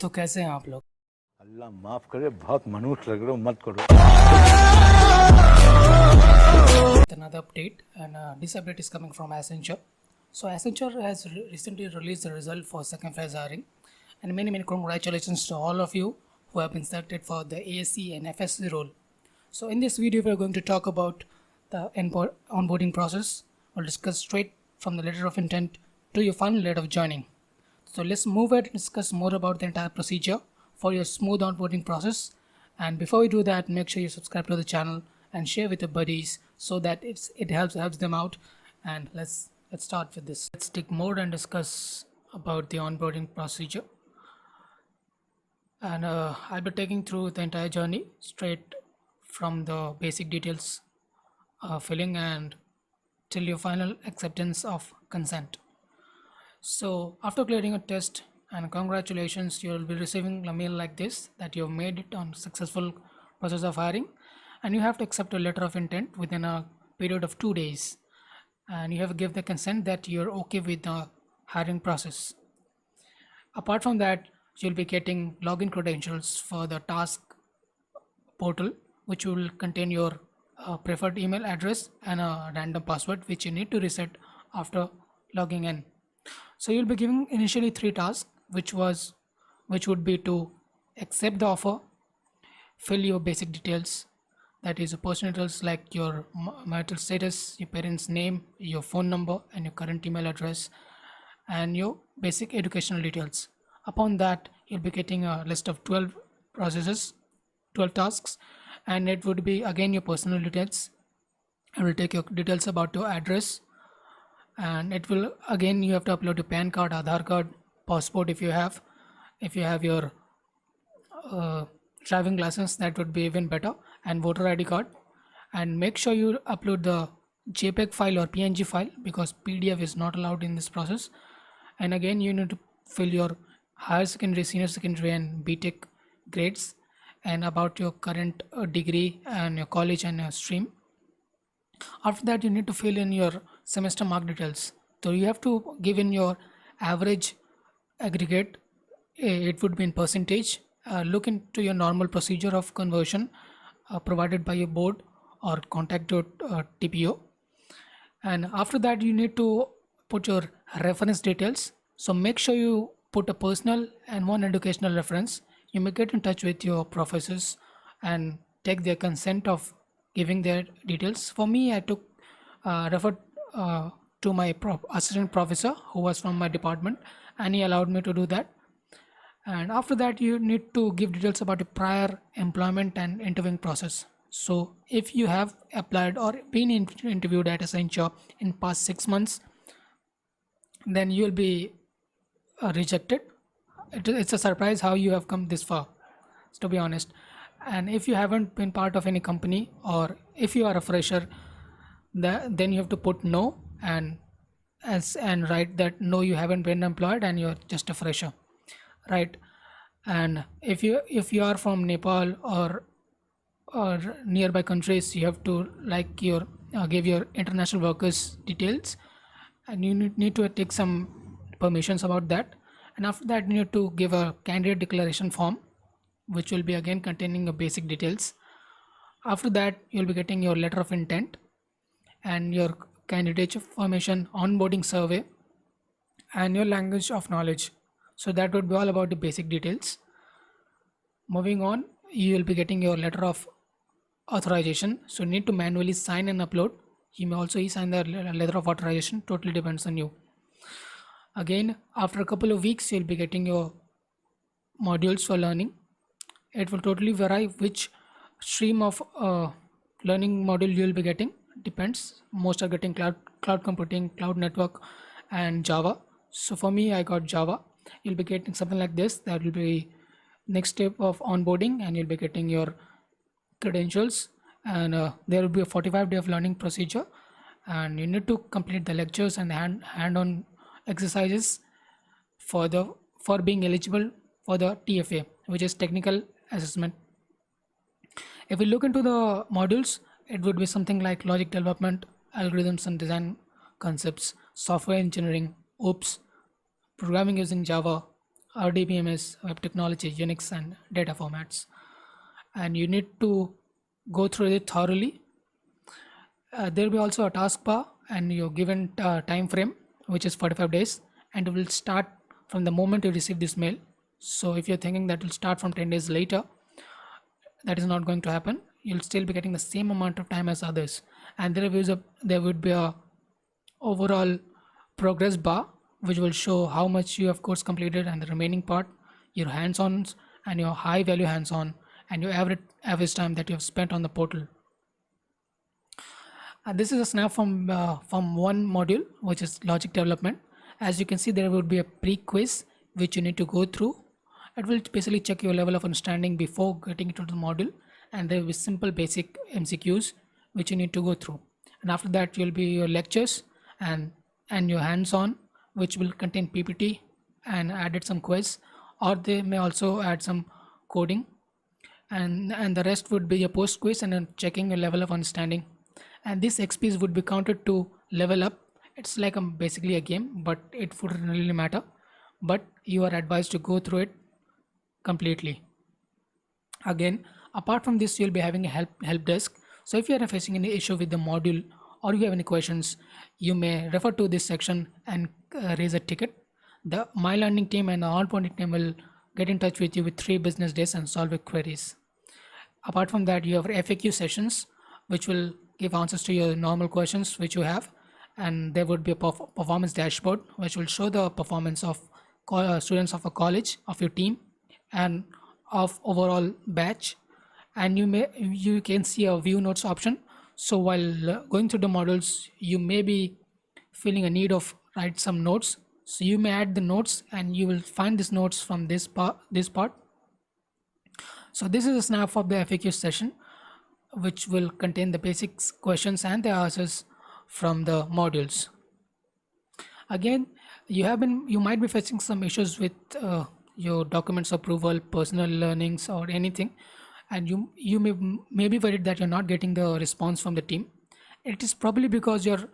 तो कैसे हैं आप लोग? अल्लाह माफ करे, बहुत मनुष्य लग रहे हो, मत करो। With another update, and this update is coming from Accenture. So Accenture has recently released the result for second phase hiring, and many congratulations to all of you who have been selected for the ASC and FSC role. So in this video, we are going to talk about the onboarding process. We'll discuss straight from the letter of intent to your final letter of joining. So let's move ahead and discuss more about the entire procedure for your smooth onboarding process. And before we do that, make sure you subscribe to the channel and share with your buddies so that it helps them out. And let's start with this. Let's dig more and discuss about the onboarding procedure. And I'll be taking through the entire journey straight from the basic details filling and till your final acceptance of consent. So after clearing a test, and congratulations, you will be receiving a mail like this that you have made it on successful process of hiring, and you have to accept a letter of intent within a period of 2 days, and you have to give the consent that you're okay with the hiring process. Apart from that, you'll be getting login credentials for the task portal, which will contain your preferred email address and a random password which you need to reset after logging in. So you'll be given initially 3 tasks, which would be to accept the offer, fill your basic details, that is your personal details like your marital status, your parents' name, your phone number, and your current email address, and your basic educational details. Upon that, you'll be getting a list of 12 processes, 12 tasks, and it would be again your personal details. It will take your details about your address, and it will again you have to upload your PAN card, Aadhaar card, passport if you have your driving license, that would be even better, and voter ID card. And make sure you upload the JPEG file or PNG file because PDF is not allowed in this process. And again you need to fill your higher secondary, senior secondary, and BTech grades, and about your current degree and your college and your stream. After that, you need to fill in your semester mark details. So you have to give in your average aggregate. It would be in percentage. Look into your normal procedure of conversion provided by your board, or contact your TPO. And after that, you need to put your reference details. So make sure you put a personal and one educational reference. You may get in touch with your professors and take their consent of giving their details. For me, I took referred to my assistant professor who was from my department, and he allowed me to do that. And after that, you need to give details about your prior employment and interviewing process. So if you have applied or been interviewed at Accenture in past 6 months, then you will be rejected. It's a surprise how you have come this far, to be honest. And if you haven't been part of any company, or if you are a fresher, then you have to put no, and write that no, you haven't been employed and you're just a fresher, right? And if you are from Nepal or nearby countries, you have to like your give your international workers details, and you need to take some permissions about that. And after that, you need to give a candidate declaration form, which will be again containing your basic details. After that, you'll be getting your letter of intent and your candidate formation, onboarding survey, and your language of knowledge. So that would be all about the basic details. Moving on, you will be getting your letter of authorization. So you need to manually sign and upload. You may also e-sign the letter of authorization, totally depends on you. Again, after a couple of weeks, you'll be getting your modules for learning. It will totally vary which stream of learning module you will be getting. Depends. Most are getting cloud computing, cloud network, and Java. So for me, I got Java. You'll be getting something like this. That will be next step of onboarding, and you'll be getting your credentials. And there will be a 45-day of learning procedure, and you need to complete the lectures and hand-on exercises for being eligible for the TFA, which is technical assessment. If we look into the modules, it would be something like logic development, algorithms and design concepts, software engineering, OOPS, programming using Java, RDBMS, web technology, Unix, and data formats. And you need to go through it thoroughly. There will be also a taskbar and your given time frame, which is 45 days, and it will start from the moment you receive this mail. So if you're thinking that will start from 10 days later, that is not going to happen. You'll still be getting the same amount of time as others, and there would be a overall progress bar which will show how much you have course completed and the remaining part, your hands-ons and your high value hands-on, and your average time that you have spent on the portal. This is a snap from one module, which is logic development. As you can see, there would be a pre-quiz which you need to go through. It will basically check your level of understanding before getting into the module, and there will be simple basic MCQs which you need to go through. And after that, you'll be your lectures and your hands-on, which will contain PPT and added some quiz, or they may also add some coding, and the rest would be your post quiz and then checking your level of understanding. And these XPs would be counted to level up. It's like basically a game, but it wouldn't really matter. But you are advised to go through it completely. Again, apart from this, you'll be having a help desk. So if you are facing any issue with the module or you have any questions, you may refer to this section and raise a ticket. The My Learning team and the onboarding team will get in touch with you with 3 business days and solve your queries. Apart from that, you have FAQ sessions which will give answers to your normal questions which you have, and there would be a performance dashboard which will show the performance of students of a college, of your team, and of overall batch. And you can see a view notes option. So while going through the modules, you may be feeling a need of write some notes, so you may add the notes and you will find these notes from this part. So this is a snap of the FAQ session, which will contain the basics questions and the answers from the modules. Again, you might be facing some issues with your documents approval, personal learnings, or anything, and you may be worried that you're not getting the response from the team. It is probably because you're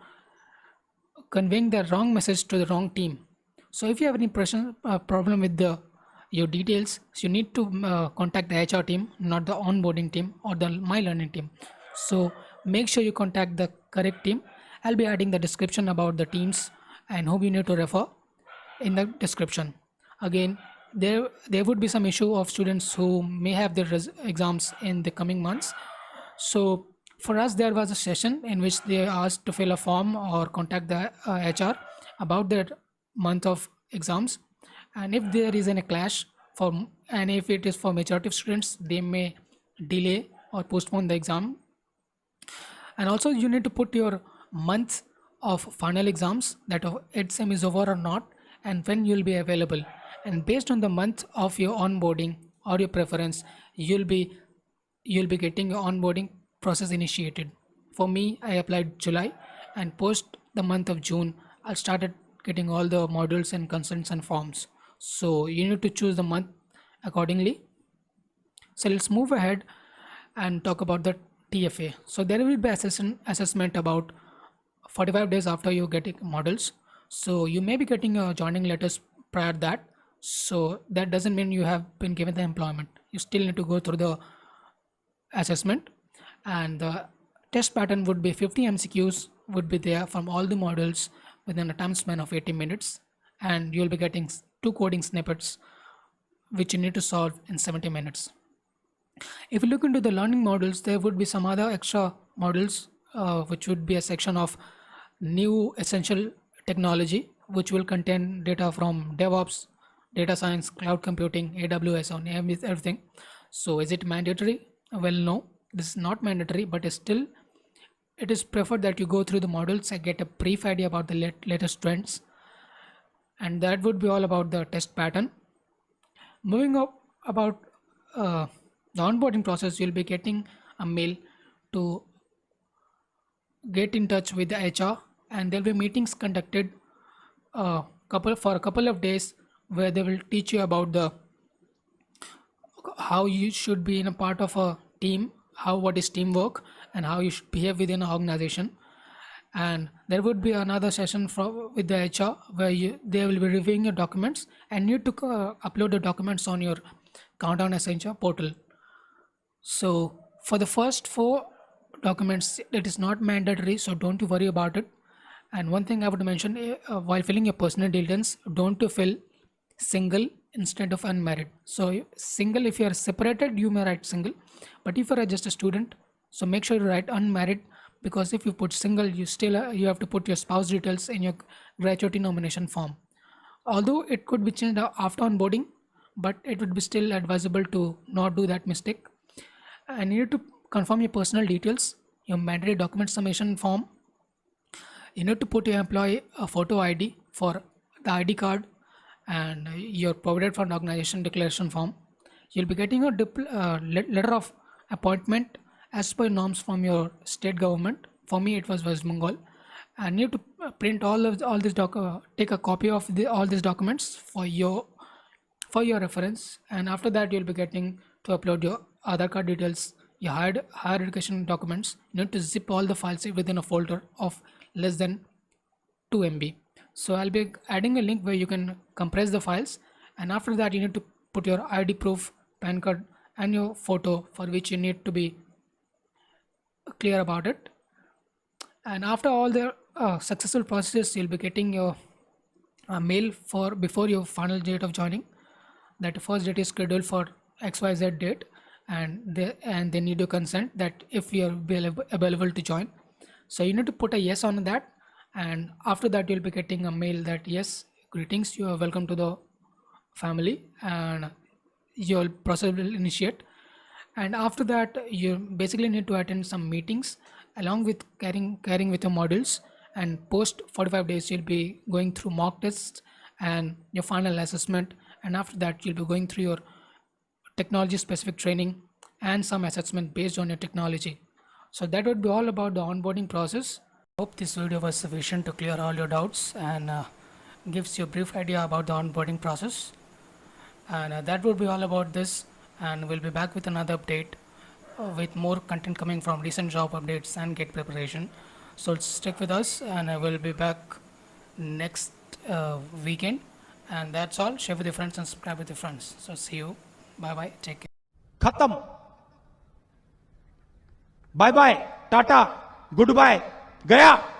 conveying the wrong message to the wrong team. So if you have any problem with your details, so you need to contact the HR team, not the onboarding team or the My Learning team. So make sure you contact the correct team. I'll be adding the description about the teams and whom you need to refer in the description. Again, there would be some issue of students who may have their exams in the coming months. So for us, there was a session in which they asked to fill a form or contact the HR about their month of exams, and if there is any clash and if it is for majority of students, they may delay or postpone the exam. And also you need to put your month of final exams, that exam is over or not, and when you'll be available. And based on the month of your onboarding or your preference, you'll be getting your onboarding process initiated. For me, I applied July, and post the month of June, I started getting all the modules and consents and forms. So you need to choose the month accordingly. So let's move ahead and talk about the TFA. So there will be assessment about 45 days after you getting modules. So you may be getting your joining letters prior to that. So that doesn't mean you have been given the employment. You still need to go through the assessment, and the test pattern would be 50 MCQs would be there from all the modules within a time span of 80 minutes, and you'll be getting 2 coding snippets which you need to solve in 70 minutes. If you look into the learning modules, there would be some other extra modules which would be a section of new essential technology, which will contain data from DevOps, data science, cloud computing, AWS, on everything. So is it mandatory? Well, no, this is not mandatory, but it is preferred that you go through the modules and get a brief idea about the latest trends. And that would be all about the test pattern. Moving up about the onboarding process, you'll be getting a mail to get in touch with the HR, and there'll be meetings conducted for a couple of days where they will teach you about how you should be in a part of a team, what is teamwork, and how you should behave within an organization. and there would be another session with the HR where they will be reviewing your documents and you need to upload the documents on your Countdown Accenture portal. So for the first 4 documents, it is not mandatory, so don't you worry about it. And one thing I would mention, while filling your personal details, don't you fill single instead of unmarried. So single, if you are separated, you may write single, but if you are just a student, so make sure you write unmarried, because if you put single, you still you have to put your spouse details in your gratuity nomination form. Although it could be changed after onboarding, but it would be still advisable to not do that mistake. And you need to confirm your personal details, your mandatory document submission form. You need to put your employee a photo ID for the ID card and your provided fund organization declaration form. You'll be getting a letter of appointment as per norms from your state government. For me, it was West Bengal. And you need to print all this take a copy of all these documents for your reference. And after that, you'll be getting to upload your Aadhaar card details, your higher education documents. You need to zip all the files within a folder of less than 2 MB. So I'll be adding a link where you can compress the files, and after that you need to put your ID proof, PAN card and your photo, for which you need to be clear about it. And after all the successful processes, you'll be getting your mail for before your final date of joining. That first date is scheduled for XYZ date, and they need your consent that if you're available to join. So you need to put a yes on that, and after that you'll be getting a mail that yes, greetings, you are welcome to the family, and your process will initiate. And after that you basically need to attend some meetings along with carrying with your modules, and post 45 days you'll be going through mock tests and your final assessment, and after that you'll be going through your technology specific training and some assessment based on your technology. So that would be all about the onboarding process. Hope this video was sufficient to clear all your doubts and gives you a brief idea about the onboarding process. And that would be all about this, and we'll be back with another update with more content coming from recent job updates and GATE preparation. So stick with us, and I will be back next weekend. And that's all. Share with your friends and subscribe with your friends. So see you. Bye bye. Take care. खत्म. Bye bye, tata, good bye, गया.